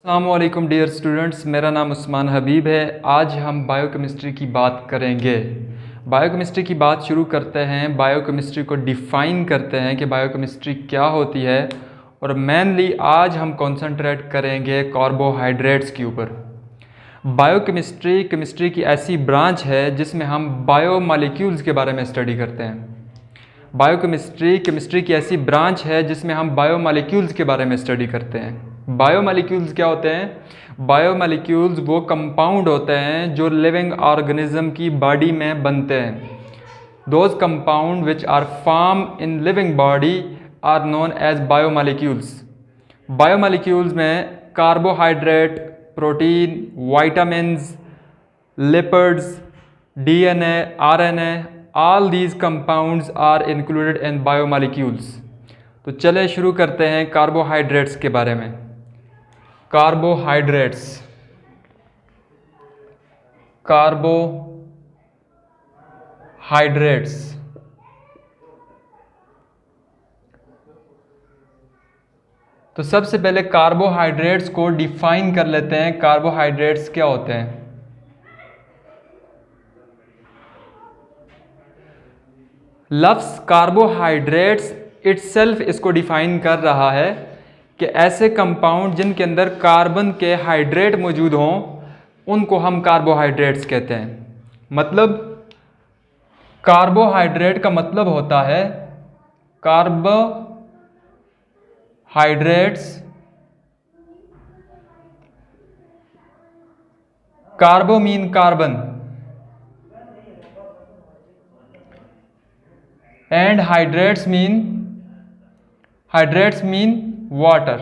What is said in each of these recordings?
अस्सलामुअलैकुम dear students, मेरा नाम उस्मान हबीब है। आज हम बायोकेमिस्ट्री की बात करेंगे। बायोकेमिस्ट्री की बात शुरू करते हैं, बायोकेमिस्ट्री को डिफ़ाइन करते हैं कि बायोकेमिस्ट्री क्या होती है और मेनली आज हम कंसंट्रेट करेंगे कार्बोहाइड्रेट्स के ऊपर। बायोकेमिस्ट्री केमिस्ट्री की ऐसी ब्रांच है जिसमें हम बायोमॉलिक्यूल्स के बारे में स्टडी करते हैं। बायोकेमिस्ट्री केमिस्ट्री की ऐसी ब्रांच है जिसमें हम बायोमॉलिक्यूल्स के बारे में स्टडी करते हैं। बायोमॉलिक्यूल्स क्या होते हैं? बायोमॉलिक्यूल्स वो कंपाउंड होते हैं जो लिविंग ऑर्गेनिज्म की बॉडी में बनते हैं। Those compound which are form in living body are known as biomolecules. Biomolecules में carbohydrate, protein, vitamins, lipids, DNA, RNA, all these compounds are included in biomolecules। तो चले शुरू करते हैं कार्बोहाइड्रेट्स के बारे में। कार्बोहाइड्रेट्स तो सबसे पहले कार्बोहाइड्रेट्स को डिफाइन कर लेते हैं। कार्बोहाइड्रेट्स क्या होते हैं? लफ्ज़ कार्बोहाइड्रेट्स इटसेल्फ इसको डिफाइन कर रहा है कि ऐसे कंपाउंड जिनके अंदर कार्बन के हाइड्रेट मौजूद हों उनको हम कार्बोहाइड्रेट्स कहते हैं। मतलब कार्बोहाइड्रेट का मतलब होता है carbohydrates, कार्बो mean carbon and hydrates mean water.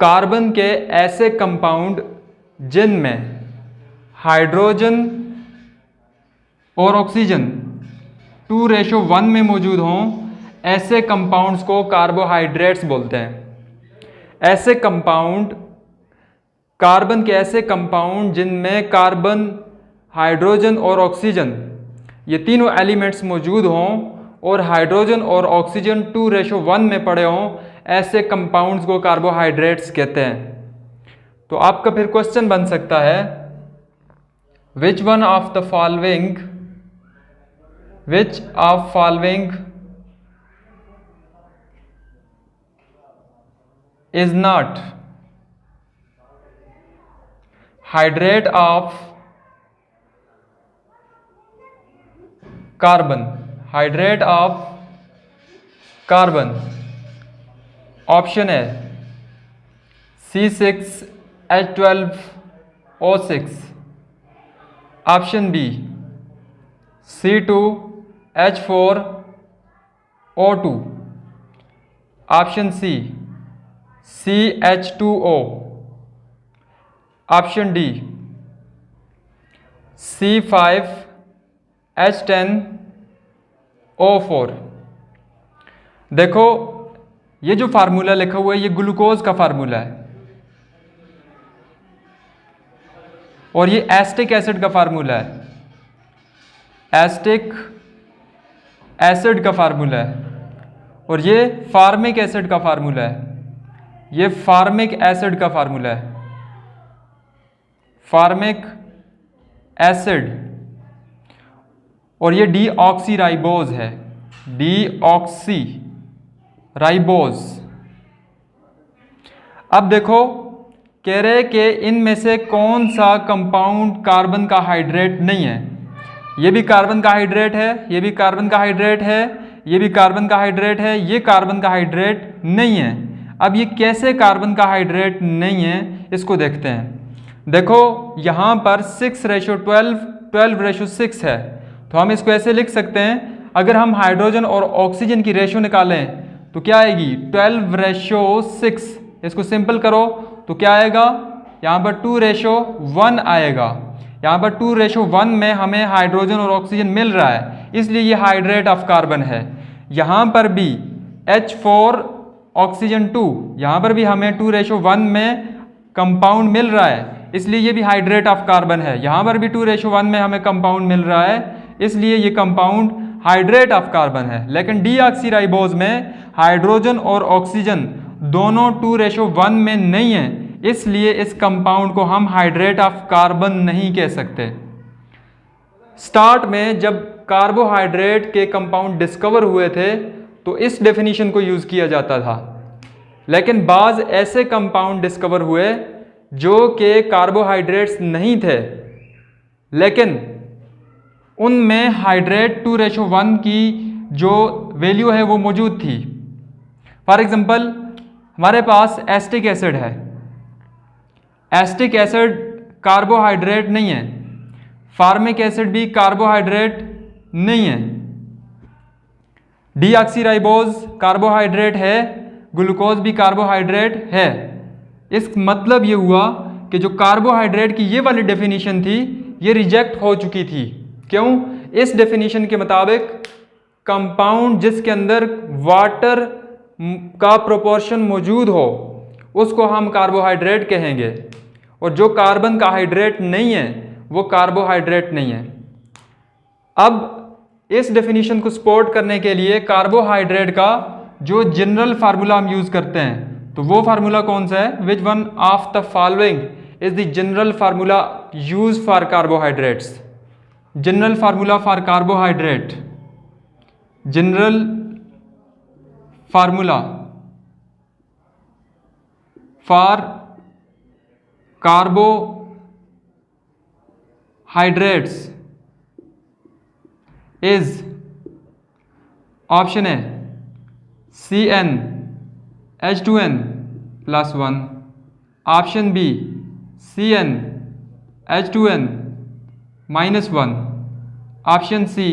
Carbon के ऐसे कंपाउंड जिनमें हाइड्रोजन और ऑक्सीजन 2:1 में मौजूद हों, ऐसे कंपाउंड्स को कार्बोहाइड्रेट्स बोलते हैं। ऐसे कंपाउंड, कार्बन के ऐसे कंपाउंड जिनमें कार्बन, हाइड्रोजन और ऑक्सीजन ये तीनों एलिमेंट्स मौजूद हों और हाइड्रोजन और ऑक्सीजन 2:1 में पड़े हों, ऐसे कंपाउंड्स को कार्बोहाइड्रेट्स कहते हैं। तो आपका फिर क्वेश्चन बन सकता है, which of following is not hydrate of carbon? Option है C6H12O6, option B C2H4O2, option C CH2O, option D C5H10O4। देखो ये जो फार्मूला लिखा हुआ है ये ग्लूकोज का फार्मूला है और ये एसिटिक एसिड का फार्मूला है। एसिटिक एसिड का फार्मूला है और ये फार्मिक एसिड का फार्मूला है। ये फार्मिक एसिड का फार्मूला है, फार्मिक एसिड। और ये डीऑक्सीराइबोज है, डीऑक्सीराइबोज। अब देखो कह रहे कि इनमें से कौन सा कंपाउंड कार्बन का हाइड्रेट नहीं है। ये भी कार्बन का हाइड्रेट है, ये भी कार्बन का हाइड्रेट है, ये भी कार्बन का हाइड्रेट है, ये कार्बन का हाइड्रेट नहीं है। अब ये कैसे कार्बन का हाइड्रेट नहीं है इसको देखते हैं। देखो यहाँ पर 6:12 है, तो हम इसको ऐसे लिख सकते हैं। अगर हम हाइड्रोजन और ऑक्सीजन की रेशो निकालें तो क्या आएगी? 12:6। इसको सिंपल करो तो क्या आएगा? यहाँ पर 2:1 आएगा। यहाँ पर 2:1 में हमें हाइड्रोजन और ऑक्सीजन मिल रहा है, इसलिए ये हाइड्रेट ऑफ कार्बन है। यहाँ पर भी H4 ऑक्सीजन 2, यहाँ पर भी हमें 2:1 में कंपाउंड मिल रहा है, इसलिए ये भी हाइड्रेट ऑफ कार्बन है। यहाँ पर भी 2:1 में हमें कंपाउंड मिल रहा है, इसलिए ये कंपाउंड हाइड्रेट ऑफ कार्बन है। लेकिन डीऑक्सीराइबोज में हाइड्रोजन और ऑक्सीजन दोनों 2:1 में नहीं है, इसलिए इस कंपाउंड को हम हाइड्रेट ऑफ कार्बन नहीं कह सकते। स्टार्ट में जब कार्बोहाइड्रेट के कंपाउंड डिस्कवर हुए थे तो इस डेफिनेशन को यूज़ किया जाता था, लेकिन बाज़ ऐसे कंपाउंड डिस्कवर हुए जो कि कार्बोहाइड्रेट्स नहीं थे, लेकिन उनमें हाइड्रेट 2:1 की जो वैल्यू है वो मौजूद थी। फॉर एग्जांपल हमारे पास एसिटिक एसिड है। एसिटिक एसिड कार्बोहाइड्रेट नहीं है, फार्मिक एसिड भी कार्बोहाइड्रेट नहीं है, डीऑक्सीराइबोज कार्बोहाइड्रेट है, ग्लूकोज भी कार्बोहाइड्रेट है। इस मतलब ये हुआ कि जो कार्बोहाइड्रेट की ये वाली डेफिनेशन थी ये रिजेक्ट हो चुकी थी। क्यों? इस डेफिनेशन के मुताबिक कंपाउंड जिसके अंदर वाटर का प्रोपोर्शन मौजूद हो उसको हम कार्बोहाइड्रेट कहेंगे, और जो कार्बन का हाइड्रेट नहीं है वो कार्बोहाइड्रेट नहीं है। अब इस डेफिनेशन को सपोर्ट करने के लिए कार्बोहाइड्रेट का जो जनरल फार्मूला हम यूज करते हैं, तो वो फार्मूला कौन सा है? Which one of the following is the general formula use for carbohydrates? General formula for carbohydrate, general formula for carbohydrates is option है CnH2n + 1, option B CnH2n - 1, option C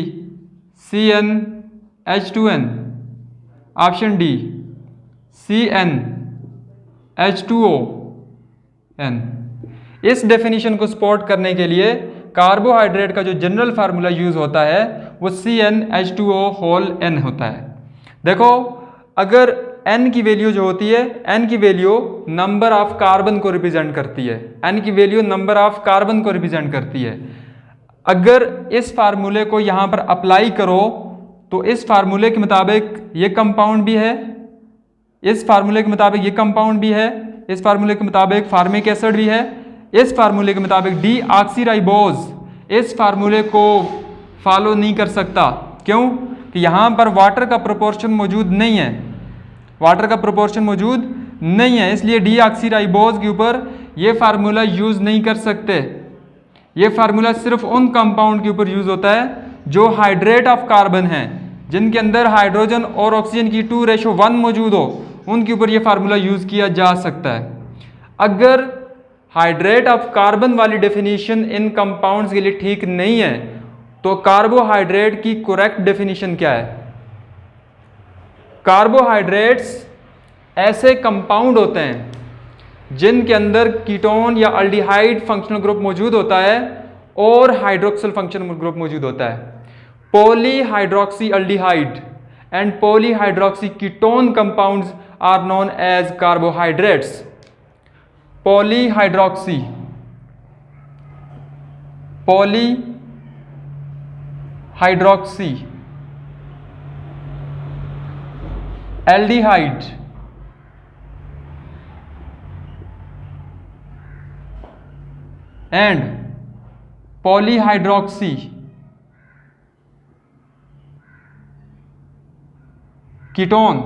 CnH2n, option D CnH2o(n). इस definition को support करने के लिए carbohydrate का जो general formula use होता है वो CnH2o(n) होता है। देखो, अगर n की वैल्यू जो होती है, n की वैल्यू नंबर ऑफ कार्बन को रिप्रेजेंट करती है, n की वैल्यू नंबर ऑफ कार्बन को रिप्रेजेंट करती है। अगर इस फार्मूले को यहाँ पर अप्लाई करो तो इस फार्मूले के मुताबिक ये कंपाउंड भी है, इस फार्मूले के मुताबिक ये कंपाउंड भी है, इस फार्मूले के मुताबिक फार्मिक एसिड भी है, इस फार्मूले के मुताबिक डीऑक्सीराइबोज इस फार्मूले को फॉलो नहीं कर सकता। क्यों? कि यहाँ पर वाटर का प्रोपोर्शन मौजूद नहीं है, वाटर का प्रोपोर्शन मौजूद नहीं है, इसलिए डीऑक्सीराइबोज के ऊपर ये फार्मूला यूज नहीं कर सकते। ये फार्मूला सिर्फ उन कंपाउंड के ऊपर यूज होता है जो हाइड्रेट ऑफ कार्बन हैं, जिनके अंदर हाइड्रोजन और ऑक्सीजन की 2:1 मौजूद हो, उनके ऊपर ये फार्मूला यूज किया जा सकता है। अगर हाइड्रेट ऑफ कार्बन वाली डेफिनेशन इन कंपाउंड्स के लिए ठीक नहीं है तो कार्बोहाइड्रेट की करेक्ट डेफिनेशन क्या है? कार्बोहाइड्रेट्स ऐसे कंपाउंड होते हैं जिनके अंदर कीटोन या अल्डिहाइड फंक्शनल ग्रुप मौजूद होता है और हाइड्रोक्सिल फंक्शनल ग्रुप मौजूद होता है। Polyhydroxy aldehyde and polyhydroxy ketone compounds are known as carbohydrates. Polyhydroxy, polyhydroxy aldehyde and polyhydroxy ketone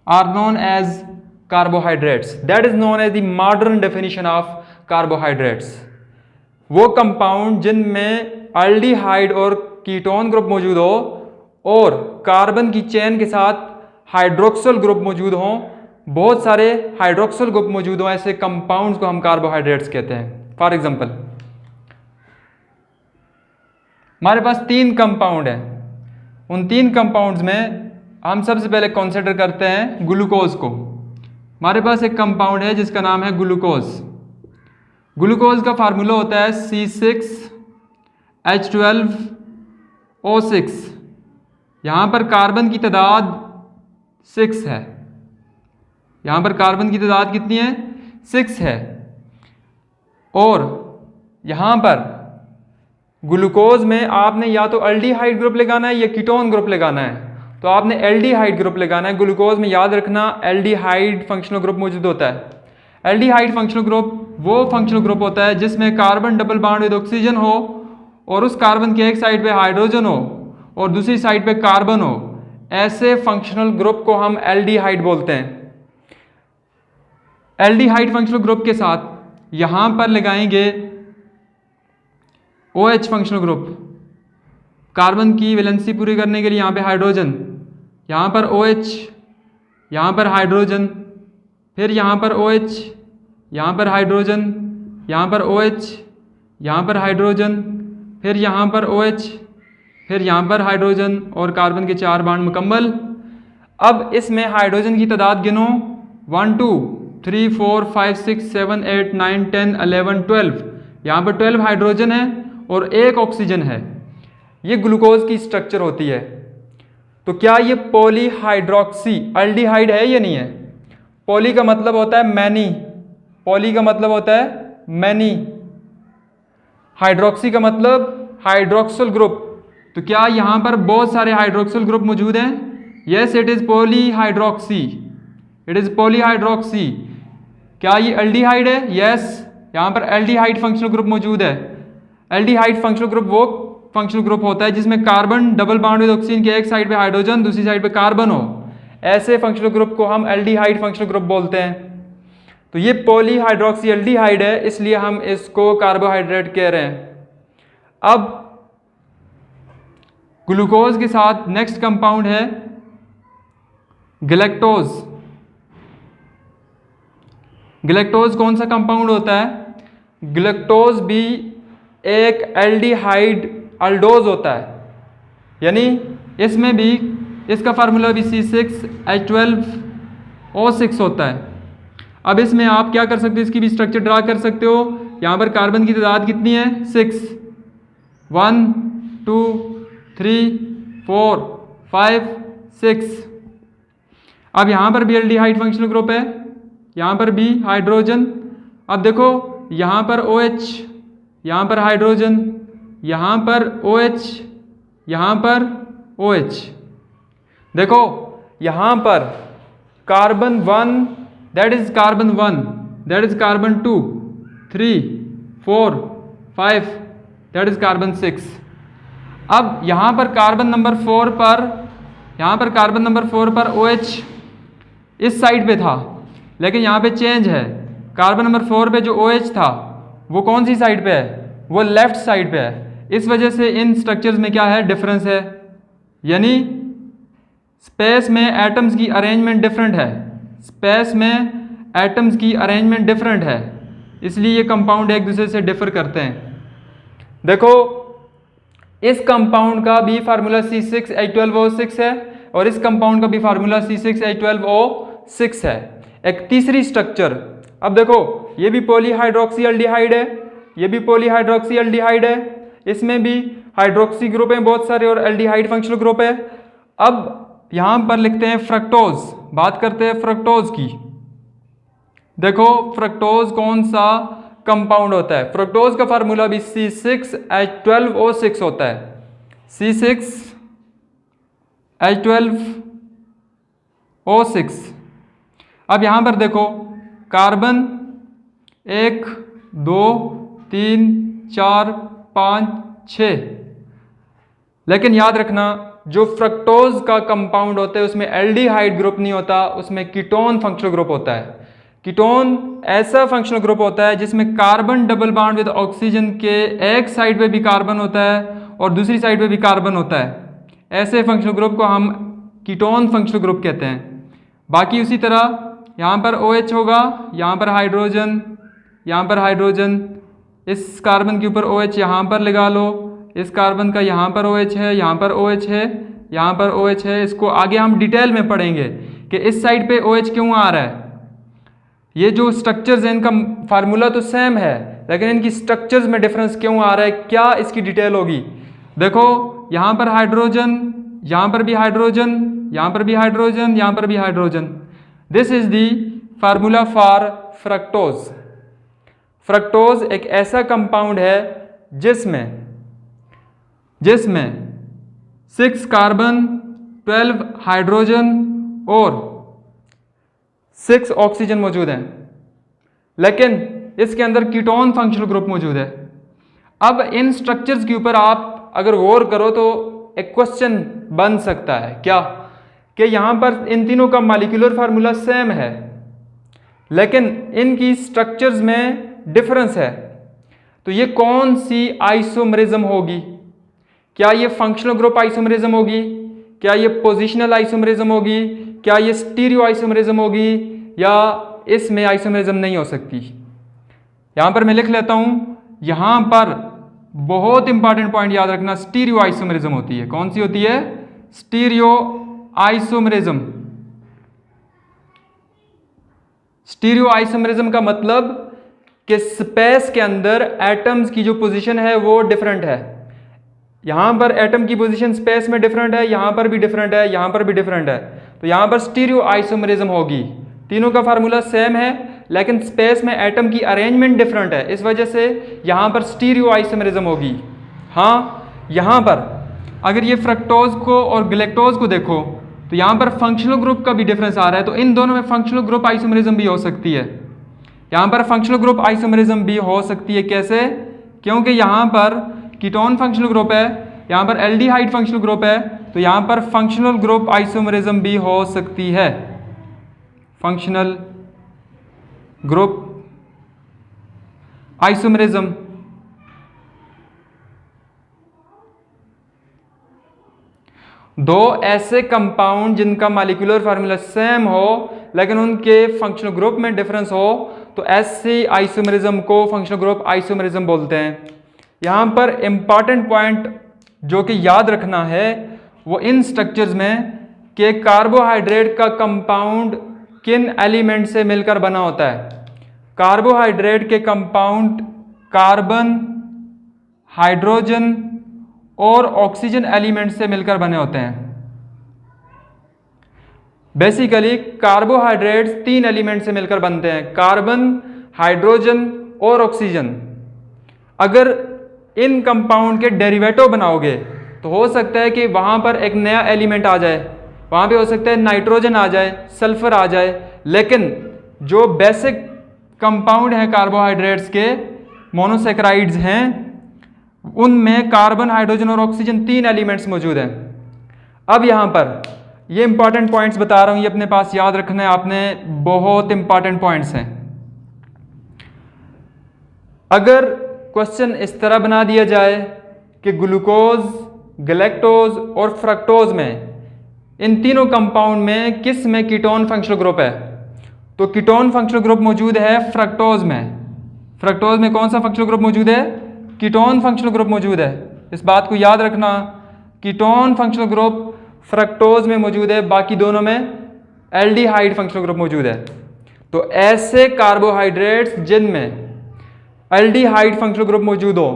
are known as carbohydrates. That is known as the modern definition of carbohydrates. वो compound जिनमें aldehyde और ketone group मौजूद हो और carbon की chain के साथ hydroxyl group मौजूद हो, बहुत सारे हाइड्रोक्सिल ग्रुप मौजूद हो, ऐसे कंपाउंड्स को हम कार्बोहाइड्रेट्स कहते हैं। फॉर एग्जांपल हमारे पास 3 कंपाउंड हैं, उन 3 कंपाउंड्स में हम सबसे पहले कंसीडर करते हैं ग्लूकोज को। हमारे पास एक कंपाउंड है जिसका नाम है ग्लूकोज। ग्लूकोज का फार्मूला होता है C6H12O6। यहाँ पर कार्बन की तादाद 6 है, यहाँ पर कार्बन की तादाद कितनी है? 6 है। और यहाँ पर ग्लूकोज में आपने या तो अल्डिहाइड ग्रुप लगाना है या कीटोन ग्रुप लगाना है। तो आपने एल्डिहाइड ग्रुप लगाना है। ग्लूकोज में याद रखना एल्डिहाइड फंक्शनल ग्रुप मौजूद होता है। एल्डिहाइड फंक्शनल ग्रुप वो फंक्शनल ग्रुप होता है जिसमें carbon double bond with oxygen हो और उस कार्बन के एक साइड पे हाइड्रोजन हो और दूसरी साइड पे कार्बन हो। ऐसे फंक्शनल ग्रुप को हम एल्डिहाइड बोलते हैं। एल्डिहाइड फंक्शनल ग्रुप के साथ यहां पर लगाएंगे OH फंक्शनल ग्रुप, कार्बन की वैलेंसी पूरी करने के लिए यहाँ पे हाइड्रोजन, यहाँ पर OH, यहाँ पर हाइड्रोजन, फिर यहाँ पर OH, यहाँ पर हाइड्रोजन, यहाँ पर OH, यहाँ पर हाइड्रोजन, फिर यहाँ पर OH, फिर यहाँ पर हाइड्रोजन और कार्बन के 4 बॉन्ड मुकम्मल। अब इसमें हाइड्रोजन की तादाद गिनो 1 2 3 4 5 6 7 8 9 10 11 12। यहाँ पर 12 हाइड्रोजन है और 1 ऑक्सीजन है। ये ग्लूकोज की स्ट्रक्चर होती है। तो क्या ये पॉलीहाइड्रोक्सी एल्डिहाइड है या नहीं है? पॉली का मतलब होता है मैनी, पॉली का मतलब होता है मैनी, हाइड्रोक्सी का मतलब हाइड्रोक्सिल ग्रुप। तो क्या यहाँ पर बहुत सारे हाइड्रोक्सिल ग्रुप मौजूद हैं? Yes, it is polyhydroxy, it is polyhydroxy. क्या ये एल्डिहाइड है? यस, यहाँ पर एल्डिहाइड फंक्शनल ग्रुप मौजूद है। एल्डिहाइड फंक्शनल ग्रुप वो फंक्शनल ग्रुप होता है जिसमें carbon double bond with oxygen के एक साइड पे हाइड्रोजन दूसरी साइड पे कार्बन हो। ऐसे फंक्शनल ग्रुप को हम एल्डिहाइड फंक्शनल ग्रुप बोलते हैं। तो ये पॉलीहाइड्रोक्सी एल्डिहाइड है, इसलिए हम इसको कार्बोहाइड्रेट कह रहे हैं। अब ग्लूकोज के साथ नेक्स्ट कंपाउंड है गैलेक्टोज। गैलेक्टोज कौन सा कंपाउंड होता है? गैलेक्टोज भी एक एल्डिहाइड अल्डोज होता है, यानी इसमें भी इसका फार्मूला भी C6H12O6 होता है। अब इसमें आप क्या कर सकते हो, इसकी भी स्ट्रक्चर ड्रा कर सकते हो। यहाँ पर कार्बन की तादाद कितनी है? 6, 1 2 3 4 5 6। अब यहाँ पर भी एल्डिहाइड फंक्शनल ग्रुप है, यहाँ पर भी हाइड्रोजन। अब देखो यहाँ पर OH, यहाँ पर हाइड्रोजन, यहाँ पर OH, यहाँ पर OH। देखो यहाँ पर carbon 1 that is carbon 1, that is carbon 2 3 4 5 that is carbon 6। अब यहाँ पर कार्बन नंबर 4 पर, यहाँ पर कार्बन नंबर 4 पर OH इस साइड पे था, लेकिन यहाँ पे चेंज है। कार्बन नंबर 4 पे जो OH था वो कौन सी साइड पे है? वो लेफ्ट साइड पे है। इस वजह से इन स्ट्रक्चर्स में क्या है? डिफरेंस है, यानी स्पेस में एटम्स की अरेंजमेंट डिफरेंट है, स्पेस में एटम्स की अरेंजमेंट डिफरेंट है, इसलिए ये कंपाउंड एक दूसरे से डिफर करते हैं। देखो इस कंपाउंड का भी फार्मूला C6H12O6 है और इस कंपाउंड का भी फार्मूला C6H12O6 है। एक तीसरी स्ट्रक्चर, अब देखो ये भी पॉलीहाइड्रोक्सी एल्डिहाइड है, ये भी पॉलीहाइड्रोक्सी एल्डिहाइड है, इसमें भी हाइड्रोक्सी ग्रुप हैं बहुत सारे और एल्डिहाइड फंक्शनल ग्रुप है। अब यहां पर लिखते हैं फ्रक्टोज, बात करते हैं फ्रक्टोज की। देखो फ्रक्टोज कौन सा कंपाउंड होता है? फ्रक्टोज का फार्मूला भी C6H12O6 होता है, C6H12O6। अब यहां पर देखो कार्बन 1 2 3 4 5 6, लेकिन याद रखना जो फ्रक्टोज का कंपाउंड होता है उसमें एल्डिहाइड ग्रुप नहीं होता, उसमें कीटोन फंक्शनल ग्रुप होता है। कीटोन ऐसा फंक्शनल ग्रुप होता है जिसमें carbon double bond with oxygen के एक साइड पे भी कार्बन होता है और दूसरी साइड पे भी कार्बन होता है। ऐसे फंक्शनल ग्रुप को हम कीटोन फंक्शनल ग्रुप कहते हैं। बाकी उसी तरह यहाँ पर OH होगा, यहाँ पर हाइड्रोजन, यहाँ पर हाइड्रोजन, इस कार्बन के ऊपर OH यहाँ पर लगा लो, इस कार्बन का यहाँ पर OH है, यहाँ पर OH है, यहाँ पर OH है। इसको आगे हम डिटेल में पढ़ेंगे कि इस साइड पे OH क्यों आ रहा है। ये जो स्ट्रक्चर्स हैं इनका फार्मूला तो सेम है, लेकिन इनकी स्ट्रक्चर्स में डिफरेंस क्यों आ रहा है, क्या इसकी डिटेल होगी। देखो यहाँ पर हाइड्रोजन, यहाँ पर भी हाइड्रोजन, यहाँ पर भी हाइड्रोजन, यहाँ पर भी hydrogen. This is the formula for fructose. Fructose एक ऐसा कंपाउंड है जिसमें 6 कार्बन 12 हाइड्रोजन और 6 ऑक्सीजन मौजूद हैं, लेकिन इसके अंदर कीटोन फंक्शनल ग्रुप मौजूद है। अब इन स्ट्रक्चर्स के ऊपर आप अगर गौर करो तो एक क्वेश्चन बन सकता है, क्या कि यहाँ पर इन तीनों का मॉलिक्यूलर फार्मूला सेम है, लेकिन इनकी स्ट्रक्चर्स में डिफरेंस है। तो ये कौन सी आइसोमरिज्म होगी? क्या ये फंक्शनल ग्रुप आइसोमरिज्म होगी? क्या ये पोजिशनल आइसोमरिज्म होगी? क्या ये स्टीरियो आइसोमरिज्म होगी? या इसमें आइसोमरिज्म नहीं हो सकती? यहां पर मैं लिख लेता हूं, यहां पर बहुत इंपॉर्टेंट पॉइंट याद रखना, स्टीरियो आइसोमरिज्म होती है। कौन सी होती है? Stereo isomerism. स्टीरियो आइसोमरिज्म का मतलब कि स्पेस के अंदर एटम्स की जो पोजीशन है वो डिफरेंट है। यहां पर एटम की पोजीशन स्पेस में डिफरेंट है, यहां पर भी डिफरेंट है, यहां पर भी डिफरेंट है। तो यहां पर स्टीरियो आइसोमरिज्म होगी। तीनों का फार्मूला सेम है, लेकिन स्पेस में एटम की अरेंजमेंट डिफरेंट है, इस वजह से यहां पर स्टीरियो आइसोमरिज्म होगी। हाँ, यहां पर अगर ये फ्रक्टोज को और ग्लैक्टोज को देखो तो यहां पर फंक्शनल ग्रुप का भी डिफरेंस आ रहा है, तो इन दोनों में फंक्शनल ग्रुप आइसोमरिज्म भी हो सकती है। यहां पर फंक्शनल ग्रुप आइसोमरिज्म भी हो सकती है। कैसे? क्योंकि यहां पर कीटोन फंक्शनल ग्रुप है, यहां पर एल्डिहाइड फंक्शनल ग्रुप है, तो यहां पर फंक्शनल ग्रुप आइसोमरिज्म भी हो सकती है। फंक्शनल ग्रुप आइसोमरिज्म दो ऐसे कंपाउंड जिनका मॉलिक्यूलर फार्मूला सेम हो लेकिन उनके फंक्शनल ग्रुप में डिफरेंस हो, तो ऐसी आइसोमरिज्म को फंक्शनल ग्रुप आइसोमरिज्म बोलते हैं। यहां पर इंपॉर्टेंट पॉइंट जो कि याद रखना है वो इन स्ट्रक्चर्स में कि कार्बोहाइड्रेट का कंपाउंड किन एलिमेंट से मिलकर बना होता है। कार्बोहाइड्रेट के कंपाउंड कार्बन, हाइड्रोजन और ऑक्सीजन एलिमेंट से मिलकर बने होते हैं। बेसिकली कार्बोहाइड्रेट्स 3 एलिमेंट से मिलकर बनते हैं, कार्बन, हाइड्रोजन और ऑक्सीजन। अगर इन कंपाउंड के डेरिवेटिव बनाओगे तो हो सकता है कि वहां पर एक नया एलिमेंट आ जाए, वहां पे हो सकता है नाइट्रोजन आ जाए, सल्फर आ जाए, लेकिन जो बेसिक कंपाउंड है कार्बोहाइड्रेट्स के, मोनोसेक्राइड्स हैं, उनमें कार्बन, हाइड्रोजन और ऑक्सीजन 3 एलिमेंट्स मौजूद हैं। अब यहां पर ये इंपॉर्टेंट पॉइंट्स बता रहा हूं, ये अपने पास याद रखना है आपने, बहुत इंपॉर्टेंट पॉइंट्स हैं। अगर क्वेश्चन इस तरह बना दिया जाए कि ग्लूकोज, गैलेक्टोज और फ्रक्टोज में, इन तीनों कंपाउंड में किस में कीटोन फंक्शनल ग्रुप है, तो कीटोन फंक्शनल ग्रुप मौजूद है फ्रक्टोज में। फ्रक्टोज में कौन सा फंक्शनल ग्रुप मौजूद है? कीटोन फंक्शनल ग्रुप मौजूद है। इस बात को याद रखना, कीटोन फंक्शनल ग्रुप फ्रक्टोज में मौजूद है, बाकी दोनों में एल्डिहाइड फंक्शनल ग्रुप मौजूद है। तो ऐसे कार्बोहाइड्रेट्स जिनमें एल्डिहाइड फंक्शनल ग्रुप मौजूद हो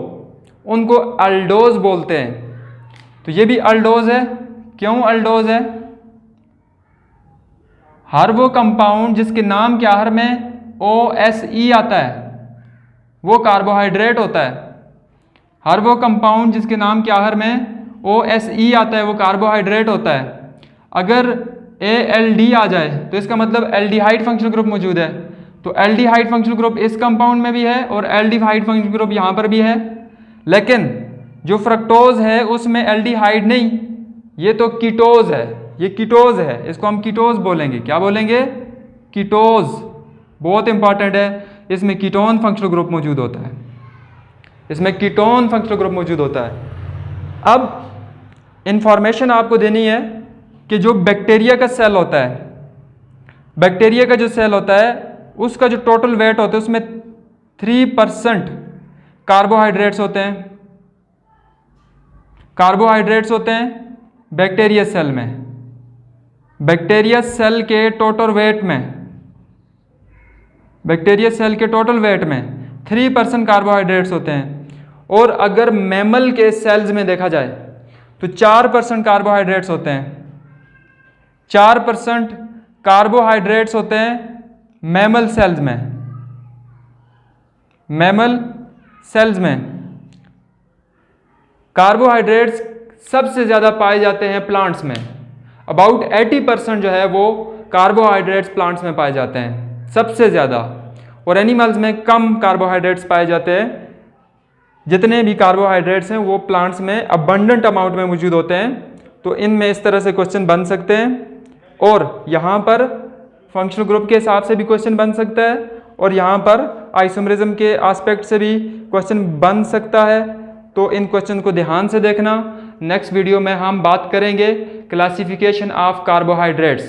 उनको अल्डोज बोलते हैं। तो ये भी अल्डोज है। क्यों अल्डोज है? हर वो कंपाउंड जिसके नाम के आखिर में OSE आता है वो कार्बोहाइड्रेट होता है। हर वो कंपाउंड जिसके नाम के आखिर में OSE आता है वो कार्बोहाइड्रेट होता है। अगर ALD आ जाए तो इसका मतलब एल्डिहाइड फंक्शनल ग्रुप मौजूद है। तो एल्डिहाइड फंक्शनल ग्रुप इस कंपाउंड में भी है और एल्डिहाइड फंक्शनल ग्रुप यहां पर भी है, लेकिन जो फ्रक्टोज है उसमें एल्डिहाइड नहीं, ये तो कीटोज है, ये कीटोज है, इसको हम कीटोज बोलेंगे। क्या बोलेंगे? कीटोज। बहुत इंपॉर्टेंट है, इसमें कीटोन फंक्शनल ग्रुप मौजूद होता है, इसमें कीटोन फंक्शनल ग्रुप मौजूद होता है। अब इंफॉर्मेशन आपको देनी है कि जो बैक्टीरिया का सेल होता है, बैक्टीरिया का जो सेल होता है उसका जो टोटल वेट होता है उसमें 3% कार्बोहाइड्रेट्स होते हैं। कार्बोहाइड्रेट्स होते हैं बैक्टीरिया सेल में। बैक्टीरिया सेल के टोटल वेट में, बैक्टीरिया सेल के टोटल वेट में 3% कार्बोहाइड्रेट्स होते हैं। और अगर मैमल के सेल्स में देखा जाए तो 4% कार्बोहाइड्रेट्स होते हैं। 4% कार्बोहाइड्रेट्स होते हैं मैमल सेल्स में। मैमल सेल्स में कार्बोहाइड्रेट्स सबसे ज्यादा पाए जाते हैं प्लांट्स में। अबाउट 80% जो है वो कार्बोहाइड्रेट्स प्लांट्स में पाए जाते हैं सबसे ज़्यादा, और एनिमल्स में कम कार्बोहाइड्रेट्स पाए जाते हैं। जितने भी कार्बोहाइड्रेट्स हैं वो प्लांट्स में अबंडेंट अमाउंट में मौजूद होते हैं। तो इनमें इस तरह से क्वेश्चन बन सकते हैं, और यहाँ पर फंक्शनल ग्रुप के हिसाब से भी क्वेश्चन बन सकता है, और यहाँ पर आइसोमरिज्म के एस्पेक्ट से भी क्वेश्चन बन सकता है। तो इन क्वेश्चन को ध्यान से देखना। नेक्स्ट वीडियो में हम बात करेंगे क्लासिफिकेशन ऑफ कार्बोहाइड्रेट्स।